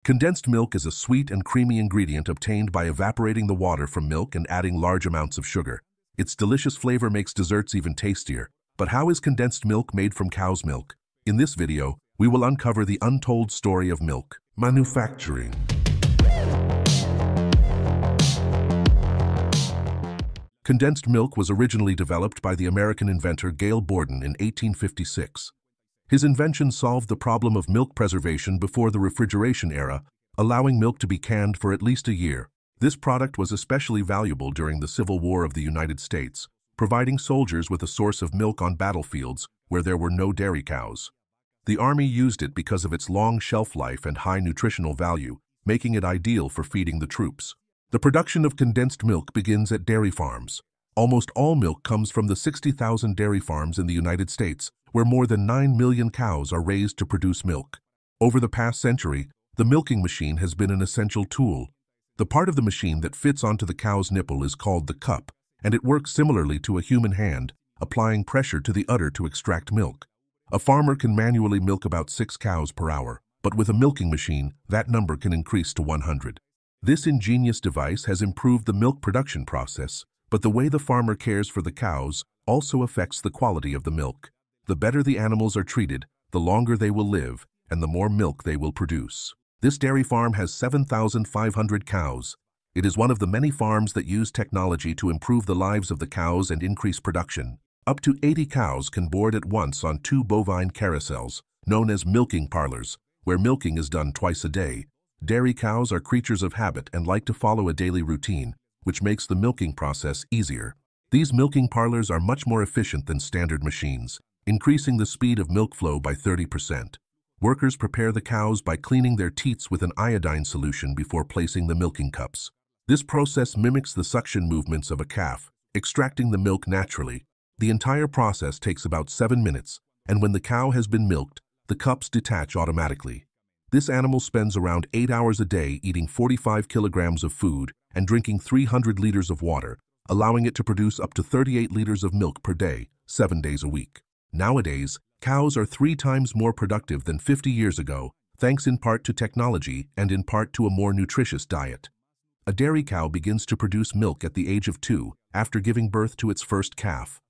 Condensed milk is a sweet and creamy ingredient obtained by evaporating the water from milk and adding large amounts of sugar. Its delicious flavor makes desserts even tastier. But how is condensed milk made from cow's milk? In this video, we will uncover the untold story of milk manufacturing. Condensed milk was originally developed by the American inventor Gale Borden in 1856. His invention solved the problem of milk preservation before the refrigeration era, allowing milk to be canned for at least a year. This product was especially valuable during the Civil War of the United States, providing soldiers with a source of milk on battlefields where there were no dairy cows. The Army used it because of its long shelf life and high nutritional value, making it ideal for feeding the troops. The production of condensed milk begins at dairy farms. Almost all milk comes from the 60,000 dairy farms in the United States, where more than 9 million cows are raised to produce milk. Over the past century, the milking machine has been an essential tool. The part of the machine that fits onto the cow's nipple is called the cup, and it works similarly to a human hand, applying pressure to the udder to extract milk. A farmer can manually milk about 6 cows per hour, but with a milking machine, that number can increase to 100. This ingenious device has improved the milk production process, but the way the farmer cares for the cows also affects the quality of the milk. The better the animals are treated, the longer they will live, and the more milk they will produce. This dairy farm has 7,500 cows. It is one of the many farms that use technology to improve the lives of the cows and increase production. Up to 80 cows can board at once on 2 bovine carousels, known as milking parlors, where milking is done twice a day. Dairy cows are creatures of habit and like to follow a daily routine, which makes the milking process easier. These milking parlors are much more efficient than standard machines, increasing the speed of milk flow by 30%. Workers prepare the cows by cleaning their teats with an iodine solution before placing the milking cups. This process mimics the suction movements of a calf, extracting the milk naturally. The entire process takes about 7 minutes, and when the cow has been milked, the cups detach automatically. This animal spends around 8 hours a day eating 45 kilograms of food and drinking 300 liters of water, allowing it to produce up to 38 liters of milk per day, 7 days a week. Nowadays, cows are 3 times more productive than 50 years ago, thanks in part to technology and in part to a more nutritious diet. A dairy cow begins to produce milk at the age of 2 after giving birth to its first calf.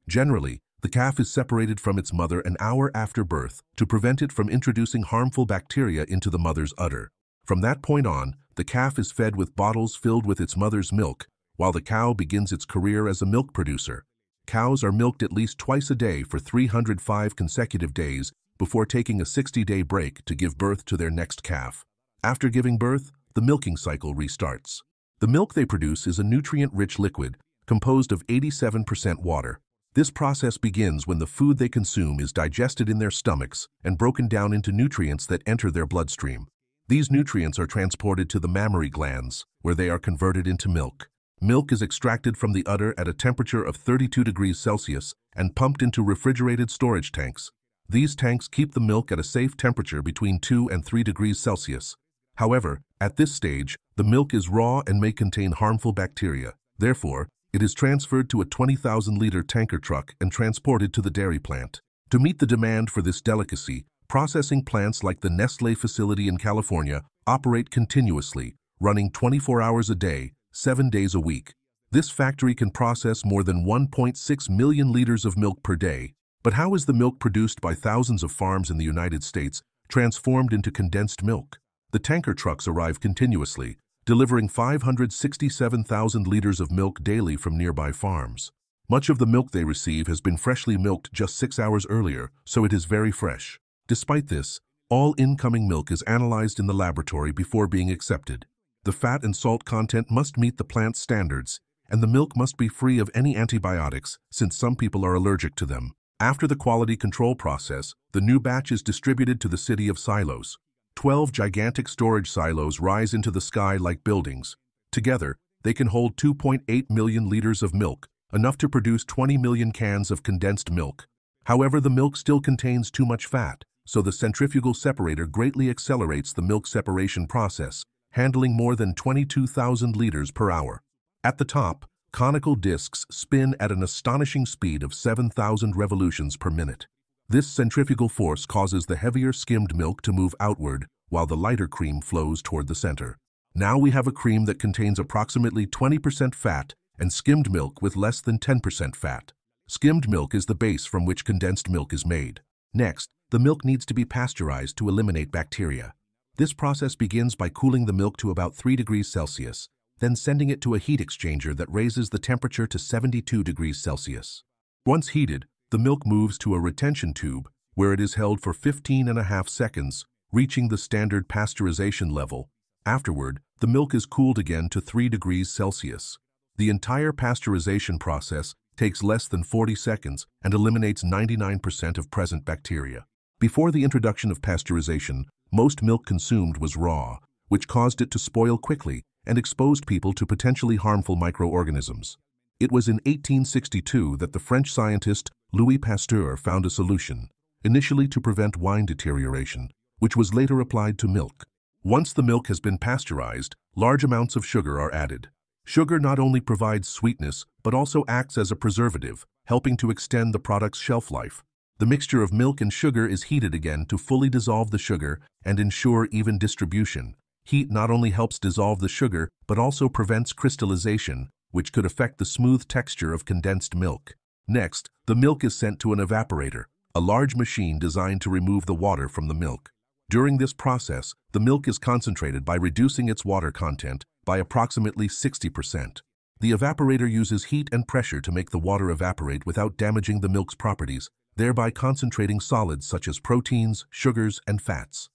Generally, the calf is separated from its mother an hour after birth to prevent it from introducing harmful bacteria into the mother's udder. From that point on, the calf is fed with bottles filled with its mother's milk, while the cow begins its career as a milk producer. Cows are milked at least twice a day for 305 consecutive days before taking a 60-day break to give birth to their next calf. After giving birth, the milking cycle restarts. The milk they produce is a nutrient-rich liquid composed of 87% water. This process begins when the food they consume is digested in their stomachs and broken down into nutrients that enter their bloodstream. These nutrients are transported to the mammary glands, where they are converted into milk. Milk is extracted from the udder at a temperature of 32 degrees Celsius and pumped into refrigerated storage tanks. These tanks keep the milk at a safe temperature between 2 and 3 degrees Celsius. However, at this stage, the milk is raw and may contain harmful bacteria. Therefore, it is transferred to a 20,000-liter tanker truck and transported to the dairy plant. To meet the demand for this delicacy, processing plants like the Nestlé facility in California operate continuously, running 24 hours a day, 7 days a week. This factory can process more than 1.6 million liters of milk per day. But how is the milk produced by thousands of farms in the United States transformed into condensed milk? The tanker trucks arrive continuously, delivering 567,000 liters of milk daily from nearby farms. Much of the milk they receive has been freshly milked just 6 hours earlier, so it is very fresh. Despite this, all incoming milk is analyzed in the laboratory before being accepted. The fat and salt content must meet the plant's standards, and the milk must be free of any antibiotics since some people are allergic to them. After the quality control process, the new batch is distributed to the city of silos. 12 gigantic storage silos rise into the sky like buildings. Together, they can hold 2.8 million liters of milk, enough to produce 20 million cans of condensed milk. However, the milk still contains too much fat, so the centrifugal separator greatly accelerates the milk separation process, handling more than 22,000 liters per hour. At the top, conical discs spin at an astonishing speed of 7,000 revolutions per minute. This centrifugal force causes the heavier skimmed milk to move outward, while the lighter cream flows toward the center. Now we have a cream that contains approximately 20% fat and skimmed milk with less than 10% fat. Skimmed milk is the base from which condensed milk is made. Next, the milk needs to be pasteurized to eliminate bacteria. This process begins by cooling the milk to about 3 degrees Celsius, then sending it to a heat exchanger that raises the temperature to 72 degrees Celsius. Once heated, the milk moves to a retention tube where it is held for 15.5 seconds, reaching the standard pasteurization level. Afterward, the milk is cooled again to 3 degrees Celsius. The entire pasteurization process takes less than 40 seconds and eliminates 99% of present bacteria. Before the introduction of pasteurization, most milk consumed was raw, which caused it to spoil quickly and exposed people to potentially harmful microorganisms. It was in 1862 that the French scientist Louis Pasteur found a solution, initially to prevent wine deterioration, which was later applied to milk. Once the milk has been pasteurized, large amounts of sugar are added. Sugar not only provides sweetness, but also acts as a preservative, helping to extend the product's shelf life. The mixture of milk and sugar is heated again to fully dissolve the sugar and ensure even distribution. Heat not only helps dissolve the sugar, but also prevents crystallization, which could affect the smooth texture of condensed milk. Next, the milk is sent to an evaporator, a large machine designed to remove the water from the milk. During this process, the milk is concentrated by reducing its water content by approximately 60%. The evaporator uses heat and pressure to make the water evaporate without damaging the milk's properties, thereby concentrating solids such as proteins, sugars, and fats.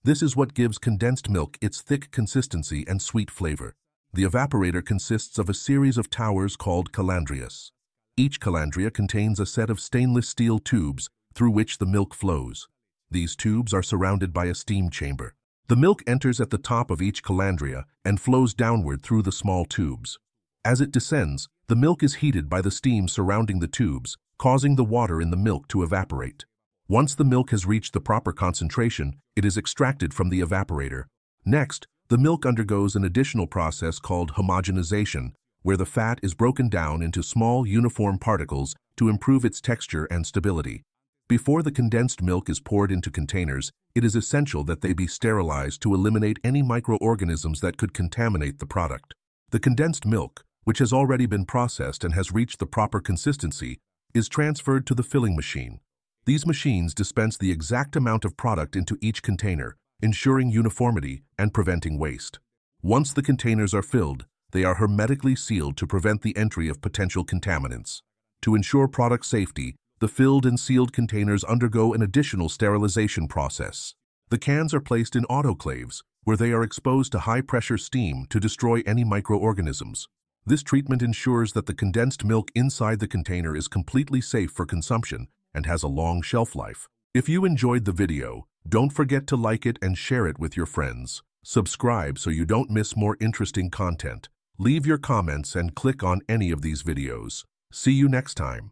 This is what gives condensed milk its thick consistency and sweet flavor. The evaporator consists of a series of towers called calandrias. Each calandria contains a set of stainless steel tubes through which the milk flows. These tubes are surrounded by a steam chamber. The milk enters at the top of each calandria and flows downward through the small tubes. As it descends, the milk is heated by the steam surrounding the tubes, causing the water in the milk to evaporate. Once the milk has reached the proper concentration, it is extracted from the evaporator. Next, the milk undergoes an additional process called homogenization, where the fat is broken down into small, uniform particles to improve its texture and stability. Before the condensed milk is poured into containers, it is essential that they be sterilized to eliminate any microorganisms that could contaminate the product. The condensed milk, which has already been processed and has reached the proper consistency, is transferred to the filling machine. These machines dispense the exact amount of product into each container, ensuring uniformity and preventing waste. Once the containers are filled, they are hermetically sealed to prevent the entry of potential contaminants. To ensure product safety, the filled and sealed containers undergo an additional sterilization process. The cans are placed in autoclaves, where they are exposed to high-pressure steam to destroy any microorganisms. This treatment ensures that the condensed milk inside the container is completely safe for consumption and has a long shelf life. If you enjoyed the video, don't forget to like it and share it with your friends. Subscribe so you don't miss more interesting content. Leave your comments and click on any of these videos. See you next time.